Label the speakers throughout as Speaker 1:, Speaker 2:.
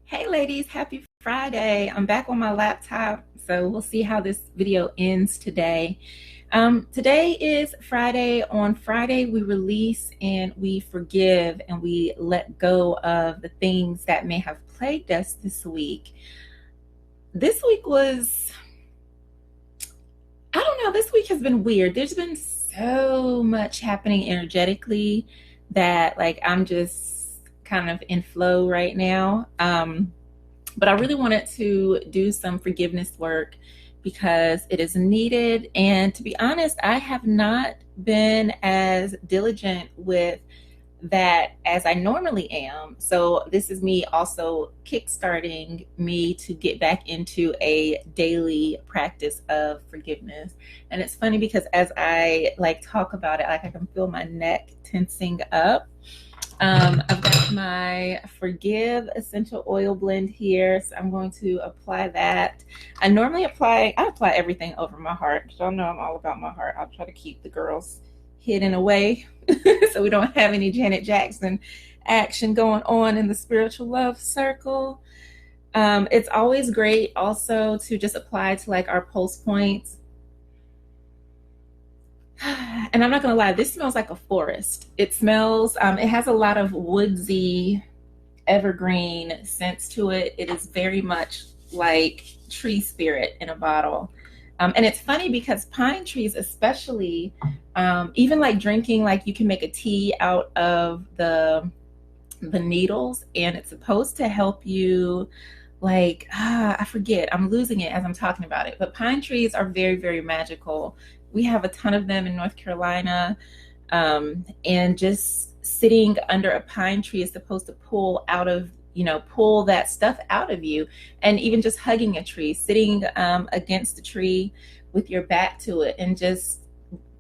Speaker 1: Hey ladies, happy Friday. I'm back on my laptop, so we'll see how this video ends today. Today is Friday. On Friday, we release and we forgive and we let go of the things that may have plagued us this week. This week was, I don't know, this week has been weird. There's been so much happening energetically that I'm just kind of in flow right now. But I really wanted to do some forgiveness work because it is needed. And to be honest, I have not been as diligent with that as I normally am. So this is me also kickstarting me to get back into a daily practice of forgiveness. And it's funny because as I talk about it, I can feel my neck tensing up. I've got my Forgive essential oil blend here, so I'm going to apply that. I apply everything over my heart. Y'all know I'm all about my heart. I'll try to keep the girls hidden away so we don't have any Janet Jackson action going on in the spiritual love circle. It's always great also to just apply to our pulse points. And I'm not gonna lie, this smells like a forest. It smells, it has a lot of woodsy, evergreen scents to it. It is very much like tree spirit in a bottle. And it's funny because pine trees especially, even drinking, you can make a tea out of the needles, and it's supposed to help you I forget, I'm losing it as I'm talking about it, but pine trees are very, very magical. We have a ton of them in North Carolina, and just sitting under a pine tree is supposed to pull that stuff out of you. And even just hugging a tree, sitting against the tree with your back to it, and just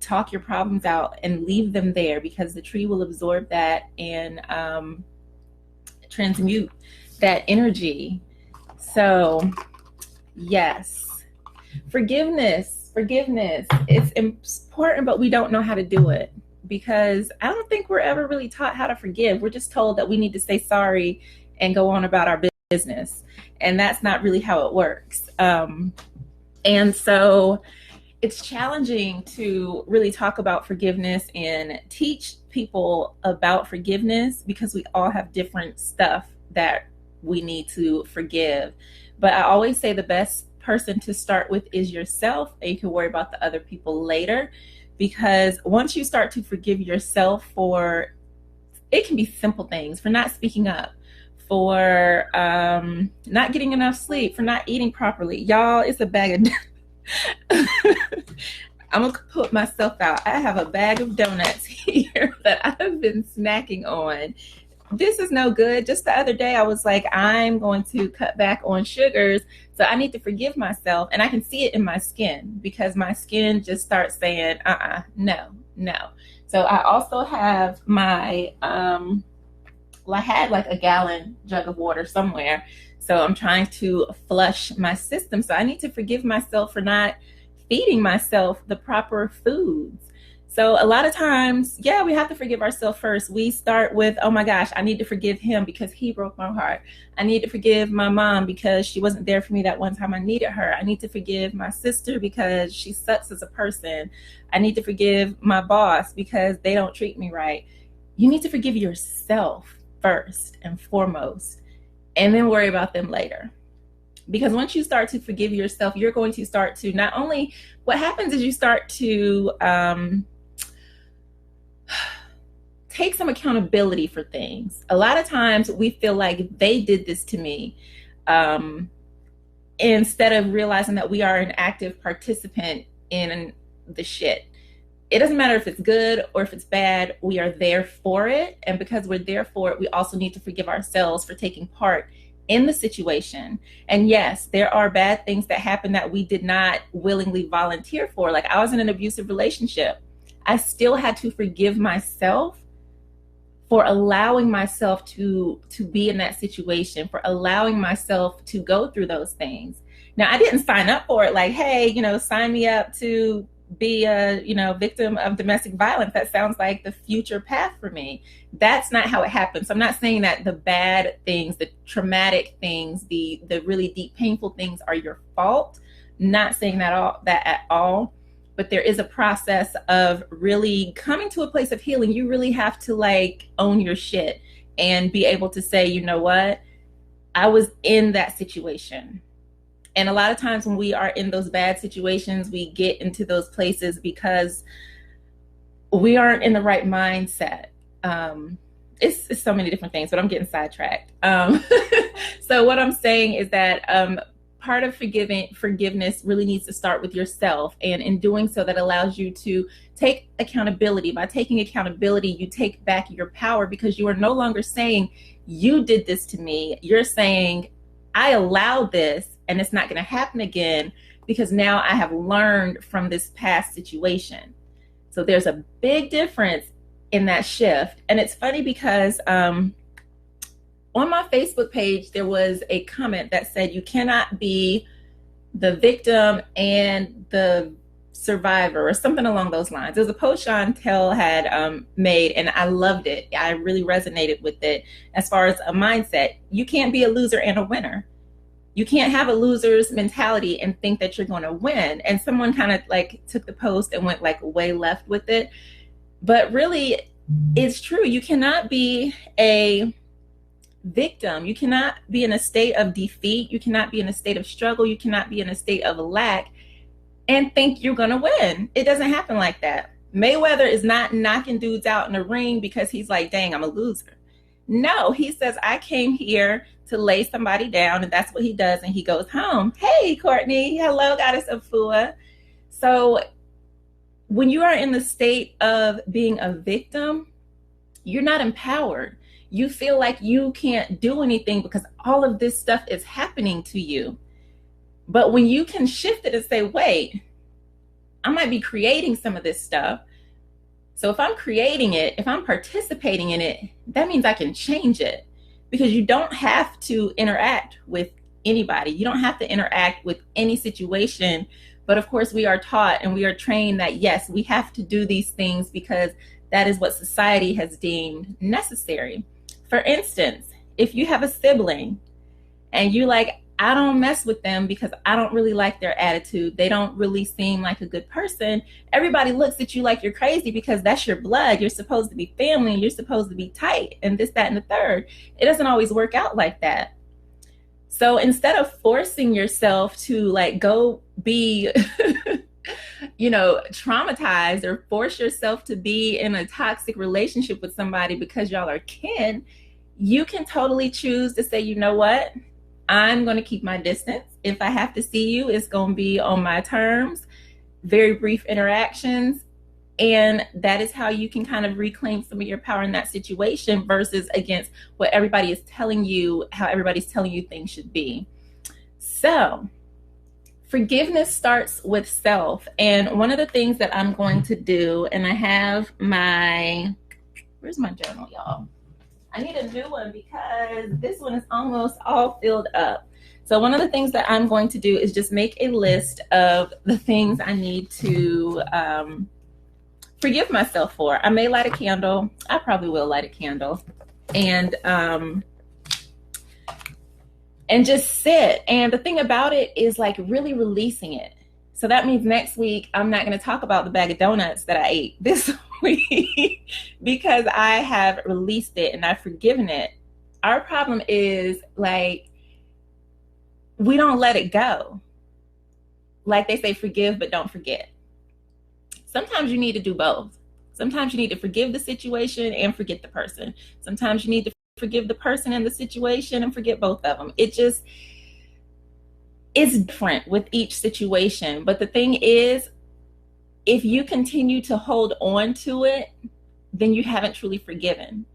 Speaker 1: talk your problems out and leave them there, because the tree will absorb that and transmute that energy. So yes, forgiveness. It's important, but we don't know how to do it, because I don't think we're ever really taught how to forgive. We're just told that we need to say sorry and go on about our business. And that's not really how it works. And so it's challenging to really talk about forgiveness and teach people about forgiveness, because we all have different stuff that we need to forgive. But I always say the best person to start with is yourself, and you can worry about the other people later. Because once you start to forgive yourself for, it can be simple things, for not speaking up, for not getting enough sleep, for not eating properly. Y'all, it's a bag of I'm gonna put myself out. I have a bag of donuts here that I've been snacking on. This is no good. Just the other day, I was like, I'm going to cut back on sugars. So I need to forgive myself. And I can see it in my skin, because my skin just starts saying, no. So I also have my, I had a gallon jug of water somewhere. So I'm trying to flush my system. So I need to forgive myself for not feeding myself the proper foods. So a lot of times, yeah, we have to forgive ourselves first. We start with, oh my gosh, I need to forgive him because he broke my heart. I need to forgive my mom because she wasn't there for me that one time I needed her. I need to forgive my sister because she sucks as a person. I need to forgive my boss because they don't treat me right. You need to forgive yourself first and foremost, and then worry about them later. Because once you start to forgive yourself, you're going to start to, not only, what happens is you start to take some accountability for things. A lot of times we feel like they did this to me, instead of realizing that we are an active participant in the shit. It doesn't matter if it's good or if it's bad, we are there for it. And because we're there for it, we also need to forgive ourselves for taking part in the situation. And yes, there are bad things that happen that we did not willingly volunteer for. I was in an abusive relationship. I still had to forgive myself for allowing myself to be in that situation, for allowing myself to go through those things. Now, I didn't sign up for it, hey, sign me up to be a, victim of domestic violence. That sounds like the future path for me. That's not how it happens. So I'm not saying that the bad things, the traumatic things, the really deep, painful things are your fault. Not saying that at all. But there is a process of really coming to a place of healing. You really have to like own your shit and be able to say, you know what? I was in that situation. And a lot of times when we are in those bad situations, we get into those places because we aren't in the right mindset. It's so many different things, but I'm getting sidetracked. So what I'm saying is that part of forgiveness really needs to start with yourself. And in doing so, that allows you to take accountability. By taking accountability, you take back your power, because you are no longer saying, you did this to me. You're saying, I allowed this and it's not going to happen again because now I have learned from this past situation. So there's a big difference in that shift. And it's funny because on my Facebook page, there was a comment that said, you cannot be the victim and the survivor, or something along those lines. It was a post Chantel had made, and I loved it. I really resonated with it as far as a mindset. You can't be a loser and a winner. You can't have a loser's mentality and think that you're going to win. And someone kind of like took the post and went like way left with it. But really, it's true. You cannot be a victim. You cannot be in a state of defeat. You cannot be in a state of struggle. You cannot be in a state of lack and think you're going to win. It doesn't happen like that. Mayweather is not knocking dudes out in the ring because he's like, dang, I'm a loser. No, he says, I came here to lay somebody down, and that's what he does, and he goes home. Hey, Courtney. Hello, Goddess of Fua. So when you are in the state of being a victim, you're not empowered. You feel like you can't do anything because all of this stuff is happening to you. But when you can shift it and say, wait, I might be creating some of this stuff. So if I'm creating it, if I'm participating in it, that means I can change it, because you don't have to interact with anybody. You don't have to interact with any situation. But of course, we are taught and we are trained that, yes, we have to do these things because that is what society has deemed necessary. For instance, if you have a sibling and you like, I don't mess with them because I don't really like their attitude, they don't really seem like a good person, everybody looks at you like you're crazy because that's your blood. You're supposed to be family. You're supposed to be tight and this, that, and the third. It doesn't always work out like that. So instead of forcing yourself to like go be, traumatized, or force yourself to be in a toxic relationship with somebody because y'all are kin, you can totally choose to say, you know what? I'm going to keep my distance. If I have to see you, it's going to be on my terms, very brief interactions. And that is how you can kind of reclaim some of your power in that situation versus against what everybody is telling you, how everybody's telling you things should be. So forgiveness starts with self. And one of the things that I'm going to do, and I have where's my journal, y'all? I need a new one because this one is almost all filled up. So one of the things that I'm going to do is just make a list of the things I need to forgive myself for. I may light a candle. I probably will light a candle and just sit. And the thing about it is like really releasing it. So that means next week, I'm not going to talk about the bag of donuts that I ate this week because I have released it and I've forgiven it. Our problem is like, we don't let it go. Like they say, forgive, but don't forget. Sometimes you need to do both. Sometimes you need to forgive the situation and forget the person. Sometimes you need to forgive the person and the situation and forget both of them. It's different with each situation. But the thing is, if you continue to hold on to it, then you haven't truly forgiven.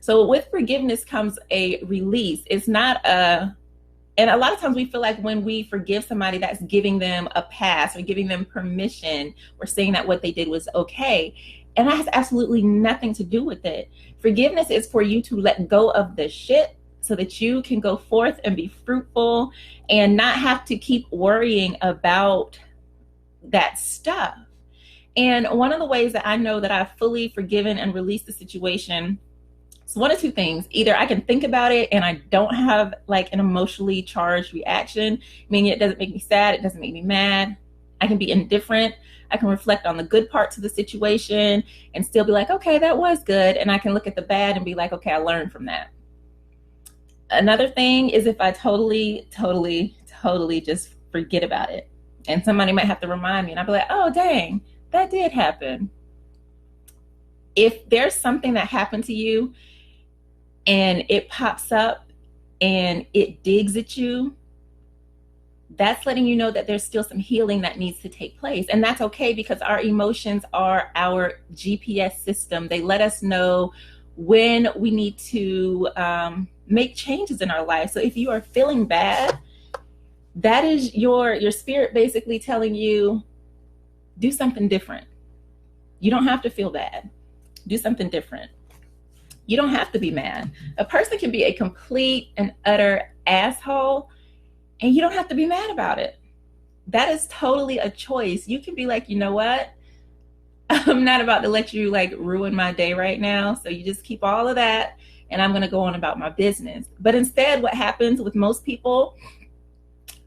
Speaker 1: So with forgiveness comes a release. It's not and a lot of times we feel like when we forgive somebody, that's giving them a pass or giving them permission or saying that what they did was okay. And that has absolutely nothing to do with it. Forgiveness is for you to let go of the shit so that you can go forth and be fruitful and not have to keep worrying about that stuff. And one of the ways that I know that I've fully forgiven and released the situation, so one of two things: either I can think about it and I don't have like an emotionally charged reaction, meaning it doesn't make me sad, it doesn't make me mad. I can be indifferent. I can reflect on the good parts of the situation and still be like, okay, that was good. And I can look at the bad and be like, okay, I learned from that. Another thing is if I totally just forget about it. And somebody might have to remind me and I'll be like, oh, dang, that did happen. If there's something that happened to you and it pops up and it digs at you, that's letting you know that there's still some healing that needs to take place. And that's okay, because our emotions are our GPS system. They let us know when we need to make changes in our life. So if you are feeling bad, that is your spirit basically telling you, do something different. You don't have to feel bad. Do something different. You don't have to be mad. A person can be a complete and utter asshole, and you don't have to be mad about it. That is totally a choice. You can be like, you know what? I'm not about to let you like ruin my day right now. So you just keep all of that and I'm going to go on about my business. But instead, what happens with most people,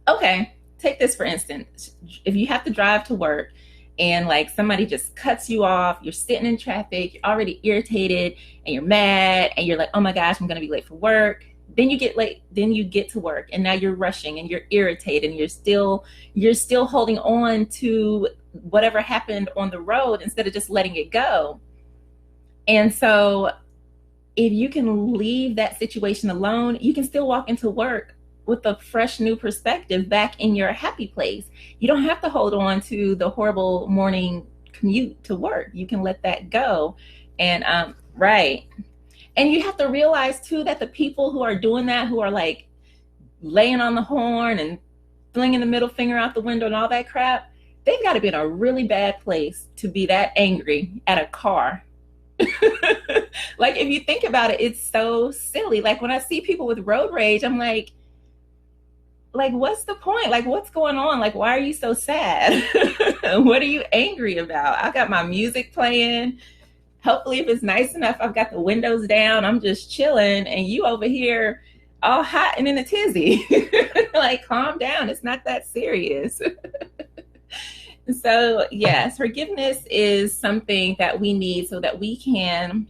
Speaker 1: okay, take this for instance. If you have to drive to work and like somebody just cuts you off, you're sitting in traffic, you're already irritated and you're mad and you're like, oh my gosh, I'm going to be late for work. Then you get late, then you get to work and now you're rushing and you're irritated and you're still holding on to whatever happened on the road instead of just letting it go. And so if you can leave that situation alone, you can still walk into work with a fresh new perspective back in your happy place. You don't have to hold on to the horrible morning commute to work. You can let that go. And right. And you have to realize too that the people who are doing that, who are like laying on the horn and flinging the middle finger out the window and all that crap, they've got to be in a really bad place to be that angry at a car. Like if you think about it, it's so silly. Like when I see people with road rage, I'm like, what's the point? Like, what's going on? Like, why are you so sad? What are you angry about? I got my music playing. Hopefully, if it's nice enough, I've got the windows down. I'm just chilling. And you over here all hot and in a tizzy. Like, calm down. It's not that serious. So, yes, forgiveness is something that we need so that we can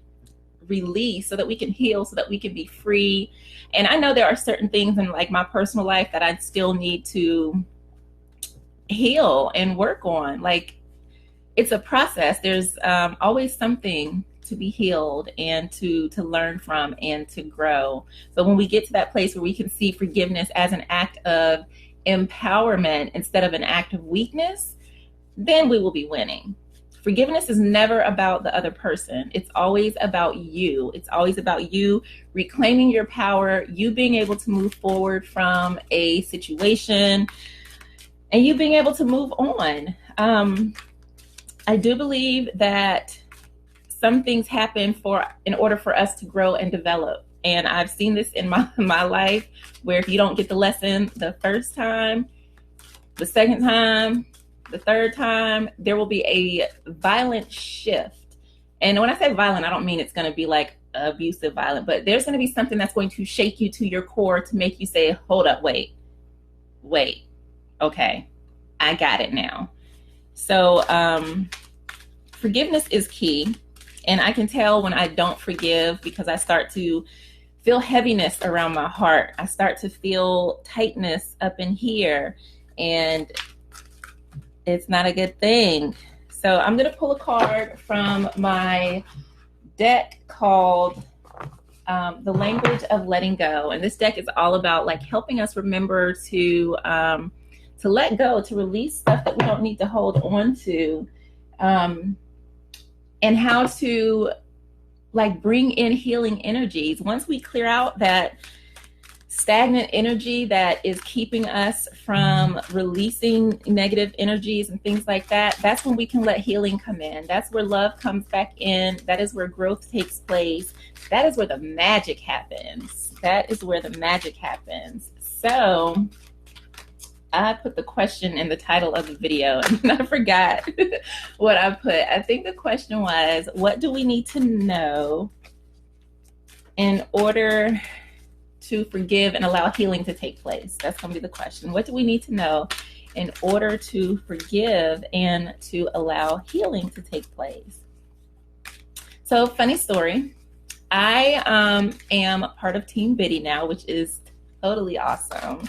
Speaker 1: release, so that we can heal, so that we can be free. And I know there are certain things in like my personal life that I still need to heal and work on. Like, it's a process. There's always something to be healed and to learn from and to grow. So when we get to that place where we can see forgiveness as an act of empowerment instead of an act of weakness, then we will be winning. Forgiveness is never about the other person. It's always about you. It's always about you reclaiming your power, you being able to move forward from a situation, and you being able to move on. I do believe that some things happen in order for us to grow and develop. And I've seen this in my life, where if you don't get the lesson the first time, the second time, the third time, there will be a violent shift. And when I say violent, I don't mean it's going to be like abusive violent, but there's going to be something that's going to shake you to your core to make you say, hold up, wait, okay, I got it now. So forgiveness is key. And I can tell when I don't forgive, because I start to feel heaviness around my heart. I start to feel tightness up in here, and it's not a good thing. So I'm going to pull a card from my deck called The Language of Letting Go. And this deck is all about like helping us remember to let go, to release stuff that we don't need to hold on to, and how to like bring in healing energies. Once we clear out that stagnant energy that is keeping us from releasing negative energies and things like that, that's when we can let healing come in. That's where love comes back in. That is where growth takes place. That is where the magic happens. That is where the magic happens. So I put the question in the title of the video and I forgot what I put. I think the question was, what do we need to know in order to forgive and allow healing to take place? That's going to be the question. What do we need to know in order to forgive and to allow healing to take place? So, funny story. I am part of Team Biddy now, which is totally awesome.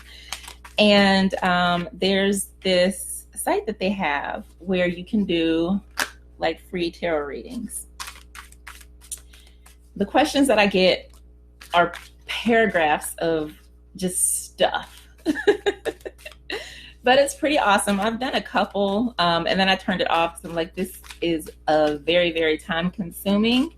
Speaker 1: And there's this site that they have where you can do like free tarot readings. The questions that I get are paragraphs of just stuff. But it's pretty awesome. I've done a couple and then I turned it off because I'm like, this is a very, very time consuming.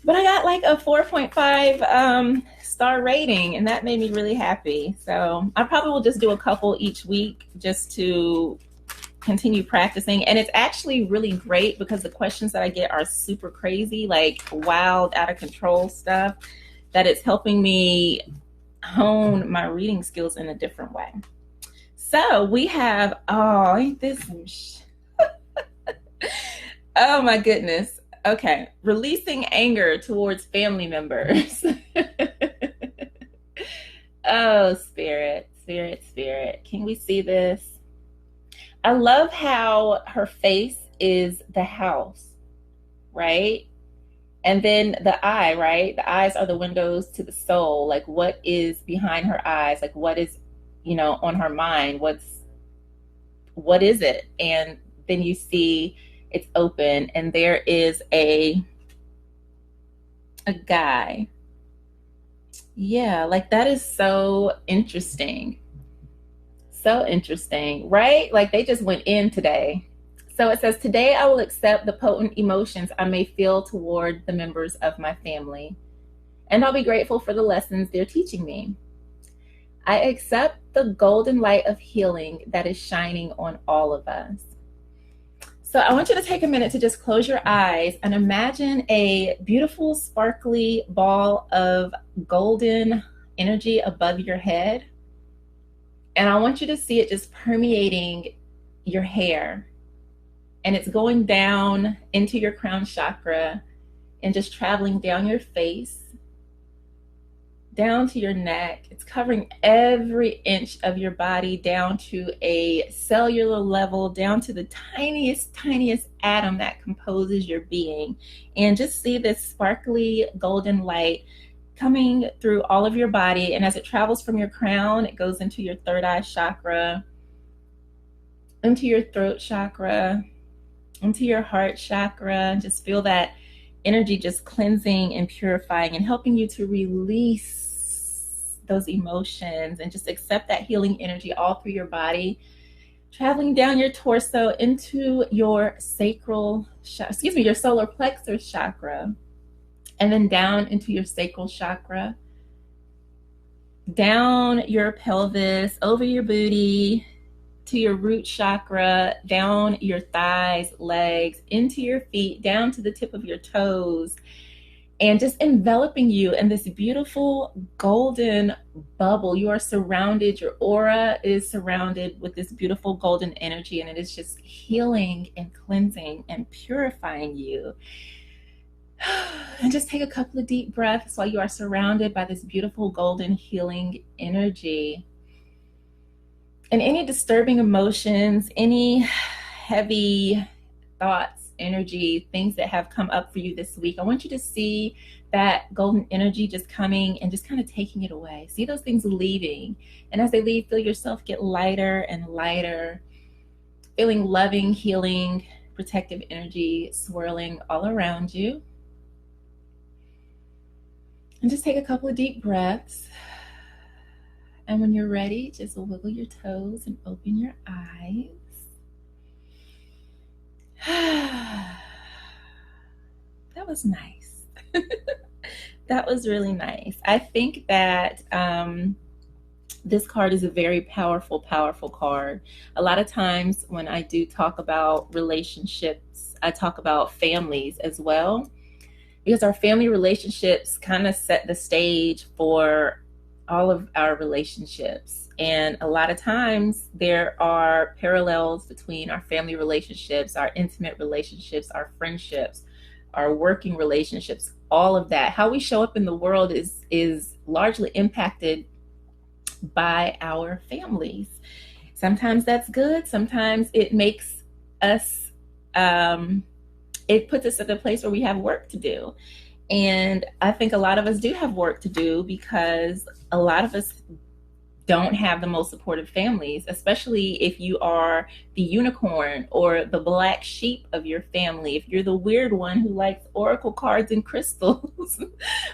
Speaker 1: But I got like a 4.5 star rating, and that made me really happy. So I probably will just do a couple each week just to continue practicing. And it's actually really great because the questions that I get are super crazy, like wild, out of control stuff, that it's helping me hone my reading skills in a different way. So we have, oh, ain't this some oh my goodness. Okay, releasing anger towards family members. Oh, spirit, spirit, spirit. Can we see this? I love how her face is the house, right? And then the eye, right? The eyes are the windows to the soul. Like, what is behind her eyes? Like, what is, on her mind? What is it? And then you see it's open, and there is a guy. Yeah, like that is so interesting. So interesting, right? Like they just went in today. So it says, today I will accept the potent emotions I may feel toward the members of my family, and I'll be grateful for the lessons they're teaching me. I accept the golden light of healing that is shining on all of us. So I want you to take a minute to just close your eyes and imagine a beautiful, sparkly ball of golden energy above your head. And I want you to see it just permeating your hair. And it's going down into your crown chakra and just traveling down your face, down to your neck. It's covering every inch of your body down to a cellular level, down to the tiniest, tiniest atom that composes your being. And just see this sparkly golden light coming through all of your body. And as it travels from your crown, it goes into your third eye chakra, into your throat chakra, into your heart chakra. Just feel that energy just cleansing and purifying and helping you to release those emotions and just accept that healing energy all through your body, traveling down your torso into your your solar plexus chakra, and then down into your sacral chakra, down your pelvis, over your booty, to your root chakra, down your thighs, legs, into your feet, down to the tip of your toes, and just enveloping you in this beautiful golden bubble. You are surrounded, your aura is surrounded with this beautiful golden energy, and it is just healing and cleansing and purifying you. And just take a couple of deep breaths while you are surrounded by this beautiful golden healing energy. And any disturbing emotions, any heavy thoughts, energy, things that have come up for you this week, I want you to see that golden energy just coming and just kind of taking it away. See those things leaving. And as they leave, feel yourself get lighter and lighter, feeling loving, healing, protective energy swirling all around you. And just take a couple of deep breaths. And when you're ready, just wiggle your toes and open your eyes. That was nice. That was really nice. I think that this card is a very powerful, powerful card. A lot of times when I do talk about relationships, I talk about families as well, because our family relationships kind of set the stage for all of our relationships. And a lot of times there are parallels between our family relationships, our intimate relationships, our friendships, our working relationships, all of that. How we show up in the world is largely impacted by our families. Sometimes that's good. Sometimes it makes us, it puts us at a place where we have work to do. And I think a lot of us do have work to do because a lot of us don't have the most supportive families, especially if you are the unicorn or the black sheep of your family. If you're the weird one who likes oracle cards and crystals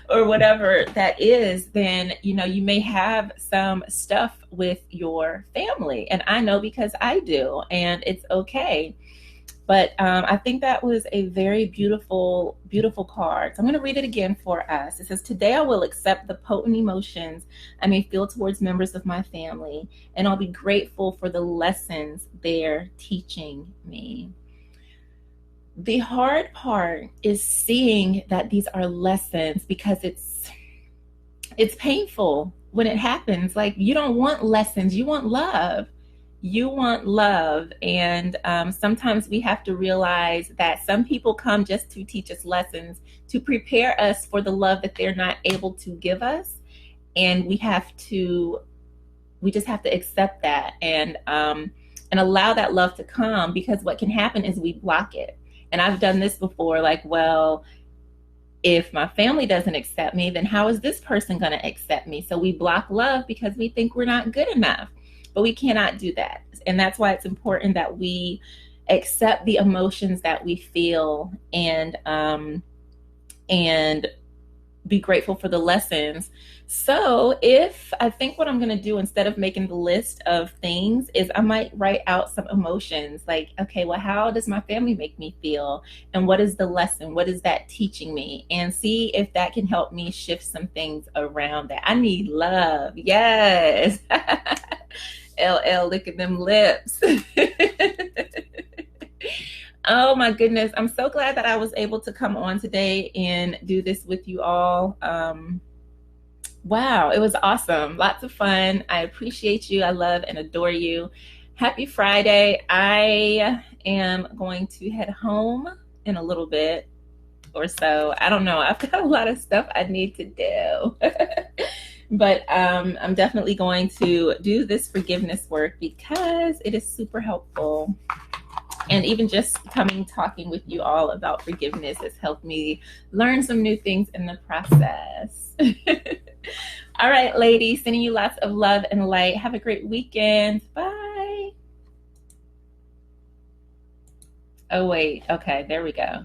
Speaker 1: or whatever that is, then, you know, you may have some stuff with your family. And I know because I do, and it's okay. But I think that was a very beautiful, beautiful card. So I'm going to read it again for us. It says, today I will accept the potent emotions I may feel towards members of my family, and I'll be grateful for the lessons they're teaching me. The hard part is seeing that these are lessons, because it's painful when it happens. Like, you don't want lessons, you want love. You want love. And sometimes we have to realize that some people come just to teach us lessons, to prepare us for the love that they're not able to give us. And we just have to accept that and allow that love to come, because what can happen is we block it. And I've done this before, like, well, if my family doesn't accept me, then how is this person going to accept me? So we block love because we think we're not good enough. But we cannot do that. And that's why it's important that we accept the emotions that we feel and be grateful for the lessons. So I think what I'm going to do, instead of making the list of things, is I might write out some emotions, like, okay, well, how does my family make me feel? And what is the lesson? What is that teaching me? And see if that can help me shift some things around that. I need love. Yes. LL, look at them lips. Oh my goodness. I'm so glad that I was able to come on today and do this with you all. Wow, it was awesome. Lots of fun. I appreciate you. I love and adore you. Happy Friday. I am going to head home in a little bit or so. I don't know. I've got a lot of stuff I need to do. But I'm definitely going to do this forgiveness work because it is super helpful. And even just talking with you all about forgiveness has helped me learn some new things in the process. All right, ladies, sending you lots of love and light. Have a great weekend. Bye. Oh, wait. Okay, there we go.